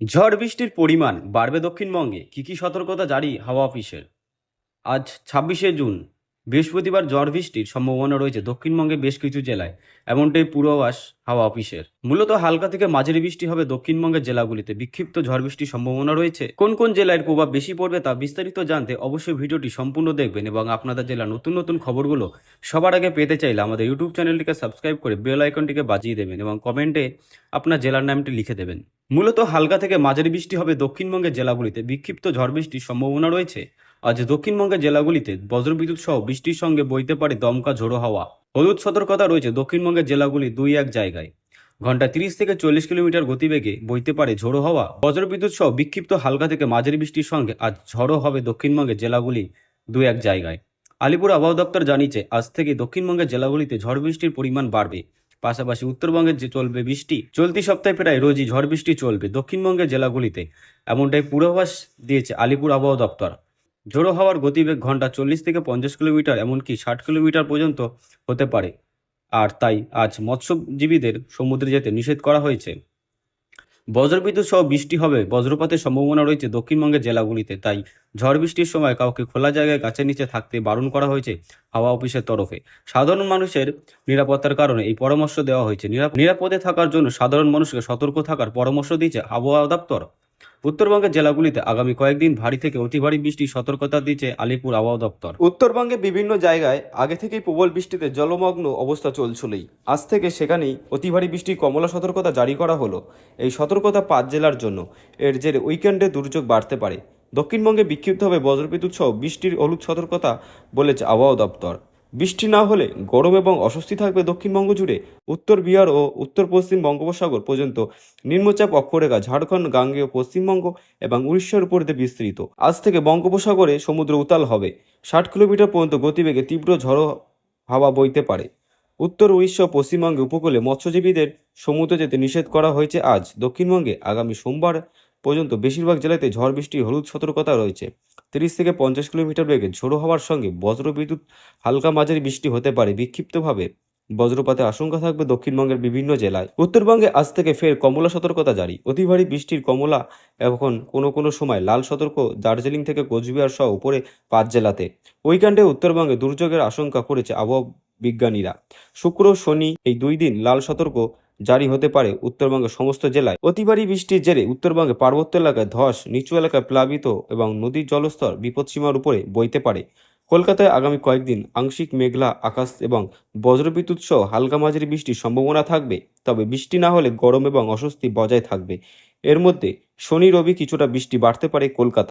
ঝড় বৃষ্টির পরিমাণ বাড়বে দক্ষিণবঙ্গে, কি সতর্কতা জারি হাওয়া অফিসের? আজ 26শে জুন বৃহস্পতিবার ঝড় বৃষ্টির সম্ভাবনা রয়েছে দক্ষিণবঙ্গের বেশ কিছু জেলায়, এমনটাই পূর্বাভাস হাওয়া অফিসের। মূলত হালকা থেকে মাঝারি বৃষ্টি হবে দক্ষিণবঙ্গের জেলাগুলিতে, বিক্ষিপ্ত ঝড় বৃষ্টির সম্ভাবনা রয়েছে। কোন কোন জেলায় প্রভাব বেশি পড়বে তা বিস্তারিত জানতে অবশ্যই ভিডিওটি সম্পূর্ণ দেখবেন, এবং আপনাদের জেলার নতুন নতুন খবরগুলো সবার আগে পেতে চাইলে আমাদের ইউটিউব চ্যানেলটিকে সাবস্ক্রাইব করে বেল আইকনটিকে বাজিয়ে দেবেন এবং কমেন্টে আপনার জেলার নামটি লিখে দেবেন। মূলত হালকা থেকে মাঝারি বৃষ্টি হবে দক্ষিণবঙ্গের জেলাগুলিতে, বিক্ষিপ্ত ঝড় বৃষ্টির সম্ভাবনা রয়েছে। আজ দক্ষিণবঙ্গের জেলাগুলিতে বজ্রবিদ্যুৎ সহ বৃষ্টির সঙ্গে বইতে পারে দমকা ঝোড়ো হাওয়া। হলুদ সতর্কতা রয়েছে দক্ষিণবঙ্গের জেলাগুলি 2-1 জায়গায়। ঘন্টা 30 থেকে 40 কিলোমিটার গতিবেগে বইতে পারে ঝোড়ো হাওয়া। বজ্রবিদ্যুৎ সহ বিক্ষিপ্ত হালকা থেকে মাঝারি বৃষ্টির সঙ্গে আজ ঝড়ো হবে দক্ষিণবঙ্গের জেলাগুলি 2-1 জায়গায়। আলিপুর আবহাওয়া দপ্তর জানিয়েছে আজ থেকে দক্ষিণবঙ্গের জেলাগুলিতে ঝড় বৃষ্টির পরিমাণ বাড়বে। পাশাপাশি উত্তরবঙ্গের যে চলবে বৃষ্টি, চলতি সপ্তাহে প্রায় রোজই ঝড় বৃষ্টি চলবে দক্ষিণবঙ্গের জেলাগুলিতে, এমনটাই পূর্বাভাস দিয়েছে আলিপুর আবহাওয়া দপ্তর। ঝোড়ো হাওয়ার গতিবেগ ঘন্টা 40 থেকে 50 কিলোমিটার, এমনকি 60 কিলোমিটার পর্যন্ত হতে পারে। আর তাই আজ মৎস্যজীবীদের সমুদ্রে যেতে নিষেধ করা হয়েছে। বজ্রবিদ্যুৎ সহ বৃষ্টি হবে, বজ্রপাতের সম্ভাবনা রয়েছে দক্ষিণবঙ্গের জেলাগুলিতে, তাই ঝড় বৃষ্টির সময় কাউকে খোলা জায়গায় গাছের নিচে থাকতে বারণ করা হয়েছে হাওয়া অফিসের তরফে। সাধারণ মানুষের নিরাপত্তার কারণে এই পরামর্শ দেওয়া হয়েছে। নিরাপদে থাকার জন্য সাধারণ মানুষকে সতর্ক থাকার পরামর্শ দিয়েছে আবহাওয়া দপ্তর। উত্তরবঙ্গের জেলাগুলিতে আগামী কয়েকদিন ভারী থেকে অতি ভারী বৃষ্টির সতর্কতা দিচ্ছে আলিপুর আবহাওয়া দপ্তর। উত্তরবঙ্গে বিভিন্ন জায়গায় আগে থেকেই প্রবল বৃষ্টিতে জলমগ্ন অবস্থা চলছিলই। আজ থেকে সেখানেই অতি ভারী বৃষ্টির কমলা সতর্কতা জারি করা হলো। এই সতর্কতা 5 জেলার জন্য। এর জেরে উইকেন্ডে দুর্যোগ বাড়তে পারে। দক্ষিণবঙ্গে বিক্ষিপ্তভাবে বজ্রবিদ্যুৎ সহ বৃষ্টির হলুদ সতর্কতা বলেছে আবহাওয়া দপ্তর। বৃষ্টি না হলে গরম এবং অস্বস্তি থাকবে দক্ষিণবঙ্গ জুড়ে। উত্তর বিহার ও উত্তর পশ্চিম বঙ্গোপসাগর পর্যন্ত নিম্নচাপ অক্ষরেখা ঝাড়খণ্ড, গাঙ্গেয় পশ্চিমবঙ্গ এবং উড়িষ্যার উপর দিয়ে বিস্তৃত। আজ থেকে বঙ্গোপসাগরে সমুদ্র উত্তাল হবে। 60 কিলোমিটার পর্যন্ত গতিবেগে তীব্র ঝড়ো হাওয়া বইতে পারে। উত্তর উড়িষ্যা ও পশ্চিমবঙ্গে উপকূলে মৎস্যজীবীদের সমুদ্রে যেতে নিষেধ করা হয়েছে। আজ দক্ষিণবঙ্গে আগামী সোমবার পর্যন্ত বেশিরভাগ জেলাতে ঝড় বৃষ্টির হলুদ সতর্কতা রয়েছে। 30 থেকে 50 কিলোমিটার বেগে ঝোড়ো হওয়ার সঙ্গে বজ্রবিদ্যুৎ, হালকা মাঝারি বৃষ্টি হতে পারে। বিক্ষিপ্তভাবে বজ্রপাতের আশঙ্কা থাকবে দক্ষিণবঙ্গের বিভিন্ন জেলায়। উত্তরবঙ্গে আজ থেকে ফের কমলা সতর্কতা জারি। অতি ভারী বৃষ্টির কমলা এখন কোনো সময় লাল সতর্ক দার্জিলিং থেকে কোচবিহার সহ উপরে 5 জেলাতে। উইকেন্ডে উত্তরবঙ্গে দুর্যোগের আশঙ্কা করেছে আবহাওয়া বিজ্ঞানীরা। শুক্র শনি এই 2 দিন লাল সতর্ক জারি হতে পারে উত্তরবঙ্গের সমস্ত জেলায়। অতি ভারী বৃষ্টির জেরে উত্তরবঙ্গে পার্বত্য এলাকায় ধস, নিচু এলাকায় প্লাবিত এবং নদীর জলস্তর বিপদসীমার উপরে বইতে পারে। কলকাতায় আগামী কয়েকদিন আংশিক মেঘলা আকাশ এবং বজ্রবিদ্যুৎ সহ হালকা মাঝারি বৃষ্টির সম্ভাবনা থাকবে। তবে বৃষ্টি না হলে গরম এবং অস্বস্তি বজায় থাকবে। এর মধ্যে শনি রবি কিছুটা বৃষ্টি বাড়তে পারে কলকাতা।